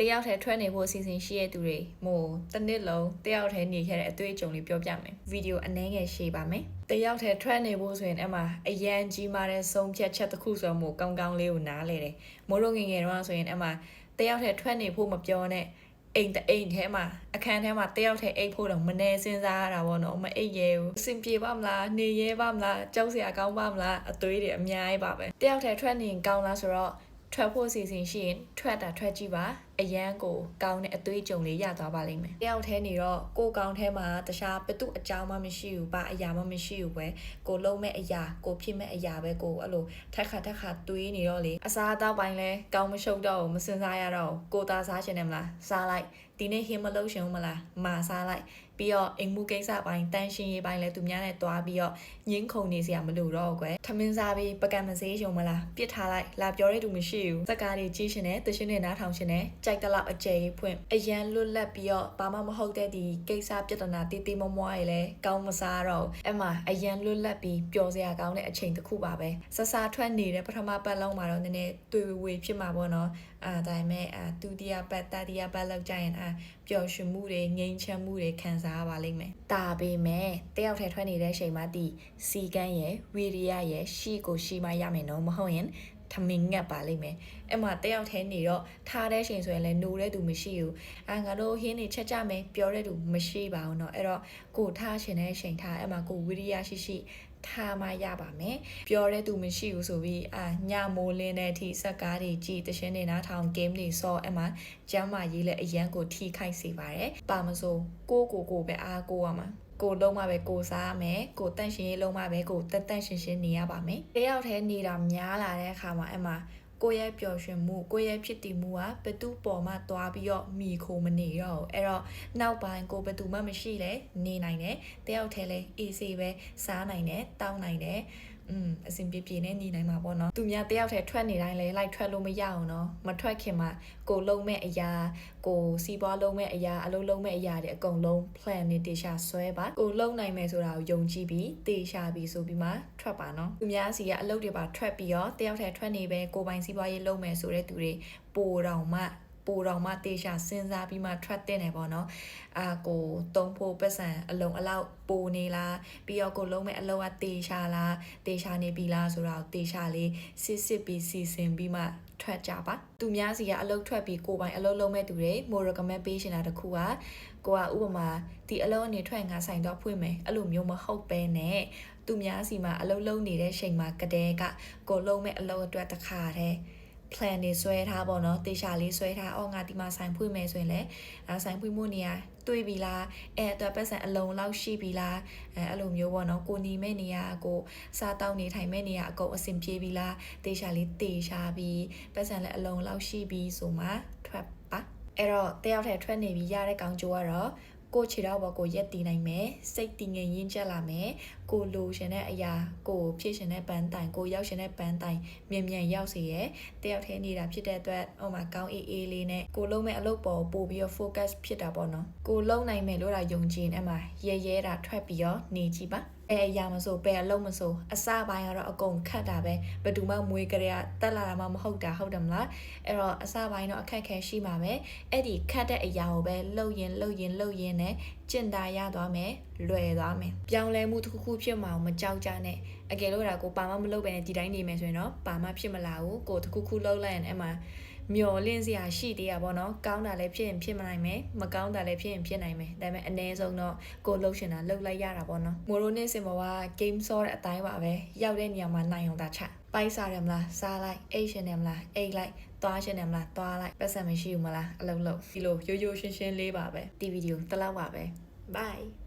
ယောက်ထဲထွက်နေဖို့အစီအစဉ်ရှိတဲ့သူတွေမို့တစ်နှစ်လုံးတယောက်ထဲနေခဲ့တဲ့အတွေ့အကြုံလေးပြောပြမယ်ဗီဒီယိုအနည်းငယ်ရှေ့ပါမယ်တယောက်ထဲထွက်နေဖို့ဆိုရင်အမှအရန်ကြီးမားတဲ့ဆုံးဖြတ်ချက်တစ်ခုဆိုမို့ကောင်းကောင်းလေးကိုနားလေတယ်မိုးတို့ငယ်ငယ်တော့ဆိုရင်အမှတယောက်ထဲထွက်နေဖို့မပြောနဲ့အိမ်ထဲမှာအခန်းထဲမှာတယောက်ထဲအိတ်ဖို့တော့မနေစဉ်းစားရတာပေါ့နော်မအိတ်ရဲဘူးအဆင်ပြေပါမလားနေရဲပါမလားကြောက်စရာကောင်းပါမလားအသွေးတွေအများကြီးပါပဲတယောက်ထဲထွက်နေကောင်းလားဆိုတော့ထွက်ဖို့စီစဉ်ရှိရင်ထွက်ကြည့်ပါအရန်ကိုကောင်းတဲ့အသွေးကြုံလေးရသွားပါလိမ့်မယ်တယောက်ထဲနေတော့ကိုကောင်းထဲမှာတခြားဘသူအကြောင်းမှမရှိဘူးဘာအရာမှမရှိဘူးပဲကိုလုံးမဲ့အရာကိုဖြစ်မဲ့အရာပဲကိုအဲ့လိုထက်ခါတွေးနေတော့လေအစားအသောက်ပိုင်းလဲကောင်းမရှုပ်တော့မစင်စားရတော့ကိုသားစားရှင်တယ်မလားစားလိုက်ဒီနေ့ဟင်းမလုပ်ရှင်မလားမာစားလိုက်ပြီးတော့အိမ်မှုကိစ္စပိုင်းတန်းရှင်းရေးပိုင်းလဲသူများနဲ့တွားပြီးတော့ညင်းခုန်နေစရာမလိုတော့ကွယ်ထမင်းစားပြီးပကံမစေးရှင်မလားပြစ်ထားလိုက်လာပြောတဲ့သူမရှိဘူးစကားတွေကြီးရှင်နဲ့တရှင်နဲ့နားထောင်ရှင်နဲ့ကြိုက်တလောက်အကျယ်ဖွင့်အရန်လွတ်လပ်ပြီးတော့ဘာမှမဟုတ်တဲ့ဒီကိစ္စပြဿနာတေးမမွားရလဲကောင်းမစားတော့အဲ့မှာအရန်လွတ်လပ်ပြီးပျော်စရာကောင်းတဲ့အချိန်တစ်ခုပါပဲဆဆထွက်နေတဲ့ပထမပတ်လုံးမှာတော့နည်းနည်းတွေ့ဝေဖြစ်မှာပေါ့နော်ဒါပေမဲ့ဒုတိယပတ်တတိယပတ်လောက်ကြရင်ပျော်ရွှင်မှုတွေငြိမ်းချမ်းမှုတွေခံစားရပါလိမ့်မယ်ဒါပေမဲ့တယောက်ထဲထွက်နေတဲ့အချိန်မှာဒီစီကန်းရဲ့ဝီရိယရဲ့ရှိကိုရှိမှရမယ်နော်မဟုတ်ရင်ထမင်းငတ်ပါလိမ့်မယ်အဲ့မှာတယောက်ထဲနေတော့ထားတဲ့ချိန်ဆိုရင်လည်းနိုးတဲ့သူမရှိဘူးငါတို့ဟင်းနေချက်ကြမယ်ပြောတဲ့သူမရှိပါဘူးเนาะအဲ့တော့ကိုထားရှင်တဲ့ချိန်ထားအဲ့မှာကိုဝိရိယရှိထားမှရပါမယ်ပြောတဲ့သူမရှိဘူးဆိုပြီးညမိုးလင်းတဲ့အထိစက်ကားတွေကြည်တရှင်းနေနားထောင် game တွေဆော့အဲ့မှာကျမ်းမာရေးလည်းအရန်ကိုထိခိုက်စေပါတယ်ပါမစိုးကိုပဲအားကိုရမှာကိုလုံးမှပဲကိုစားရမယ်ကိုတန့်ရှင်ရေးလုံးမှပဲကိုတန့်ရှင်းနေရပါမယ်တယောက်တည်းနေတာများလာတဲ့အခါမှာအဲ့မှာကိုရဲ့ပျော်ရွှင်မှုကိုရဲ့ဖြစ်တည်မှုကဘသူပေါ်မှာတွားပြီးတော့မိခိုမနေတော့အဲ့တော့နောက်ပိုင်းကိုဘသူမှမရှိလဲနေနိုင်တယ်တယောက်တည်းလဲအေးဆေးပဲစားနိုင်တယ်တောင်းနိုင်တယ်အစဉ်ပြေနဲ့နေနိုင်မှာပေါ့နော်သူများတယောက်တည်းထွက်နေတိုင်းလဲလိုက်ထွက်လို့မရအောင်နော်မထွက်ခင်မှာကိုလုံးမဲ့အရာကိုစီးပွားလုံးမဲ့အရာအလုံးလုံးမဲ့အရာတွေအကုန်လုံး plan နေတေချာဆွဲပါကိုလုံးနိုင်မယ်ဆိုတာကိုယုံကြည်ပြီးတေချာပြီးဆိုပြီးမှထွက်ပါနော်သူများစီကအလုပ်တွေပါထွက်ပြီးတော့တယောက်တည်းထွက်နေပဲကိုပိုင်စီးပွားရေးလုံးမယ်ဆိုတဲ့သူတွေပိုတော်မှတေချာစဉ်းစားပြီးမှထွက်တဲ့နေပေါ့နော်ကိုတုံးဖို့ပတ်စံအလုံးအလောက်ပိုနေလားပြီးတော့ကိုလုံးမဲ့အလုံးကတေချာလားတေချာနေပြီလားဆိုတော့တေချာလေးစစ်ပြီးစီစဉ်ပြီးမှထွက်ကြပါသူများစီကအလုပ်ထွက်ပြီးကိုပိုင်အလုပ်လုံးမဲ့သူတွေ more recommend ပေးရှင်တာတခုကိုကဥပမာဒီအလုပ်အနေထွက်ငါဆိုင်တော့ဖွင့်မယ်အဲ့လိုမျိုးမဟုတ်ပဲနဲ့သူများစီမှာအလုပ်လုံးနေတဲ့ချိန်မှာကတဲ့ကကိုလုံးမဲ့အလုပ်အတွက်တခါတည်းplan တွေဆွဲထားပေါ့နော်တေချာလေးဆွဲထားငါဒီမှာဆိုင်ဖွင့်မယ်ဆိုရင်လည်းဆိုင်ဖွင့်မှုနေရာတွေးပြီလားအတွက်ပတ်စံအလုံးလောက်ရှိပြီလားအဲ့လိုမျိုးပေါ့နော်ကိုညီမဲ့နေရာကိုစားတောက်နေထိုင်မဲ့နေရာအကုန်အဆင်ပြေပြီလားတေချာလေးတေချာပြီးပတ်စံလည်းအလုံးလောက်ရှိပြီဆိုမှထွက်ပါအဲ့တော့တယောက်ထဲထွက်နေပြီးရတဲ့ကောင်းကျိုးကတော့ကိုခြေတော့ဘောကိုရက်တည်နိုင်မယ်စိတ်တည်ငြိမ်ရင်းကျက်လာမယ်ကိုလိုရှင်တဲ့အရာကိုဖြစ်ရှင်တဲ့ပန်းတိုင်ကိုရောက်ရှင်တဲ့ပန်းတိုင်မြန်ရောက်စေရတယောက်ထဲနေတာဖြစ်တဲ့အတွက်ဟိုမှာကောင်းအေးလေးနဲ့ကိုလုံးမဲ့အလုပ်ပေါ်ပို့ပြီးတော့ focus ဖြစ်တာပေါ့နော်ကိုလုံးနိုင်မယ်လို့တာယုံကြည်နေမှာရဲတာထွက်ပြီးတော့နေကြည့်ပါအရာမဆိုပဲအလုံးမဆိုအစပိုင်းကတော့အကုန်ခတ်တာပဲဘယ်သူမှမွေးကြရတက်လာတာမှမဟုတ်တာဟုတ်တယ်မလားအဲ့တော့အစပိုင်းတော့အခက်ခဲရှိမှာပဲအဲ့ဒီခတ်တဲ့အရာကိုပဲလှုပ်ရင်နဲ့ကျင့်တာရသွားမယ်လွယ်သွားမယ်ပြောင်းလဲမှုတစ်ခုဖြစ်မှာမကြောက်ကြနဲ့အကယ်လို့ဒါကိုပါမမလုပ်ပဲနဲ့ဒီတိုင်းနေမယ်ဆိုရင်တော့ပါမဖြစ်မလာဘူးကိုတစ်ခုလှုပ်လိုက်ရင်အဲ့မှာမျော်လင့်စရာရှိသေးရပါတော့ကောင်းတာလည်းဖြစ်ရင်ဖြစ်မနိုင်မယ်မကောင်းတာလည်းဖြစ်ရင်ဖြစ်နိုင်မယ်ဒါပေမဲ့အနည်းဆုံးတော့ကိုလှုပ်ရှင်တာလှုပ်လိုက်ရတာပေါ့နော်မိုရိုနဲ့စင်ဘောက game ဆော့တဲ့အတိုင်းပါပဲရောက်တဲ့နေရာမှာနိုင်အောင်တာချပိုက်စားတယ်မလားစားလိုက်အိတ်ရှင်တယ်မလားအိတ်လိုက်သွားရှင်တယ်မလားသွားလိုက်ပတ်စံမရှိဘူးမလားအလုပ်ဒီလိုရိုးရှင်းလေးပါပဲဒီဗီဒီယိုတစ်လောက်ပါပဲ bye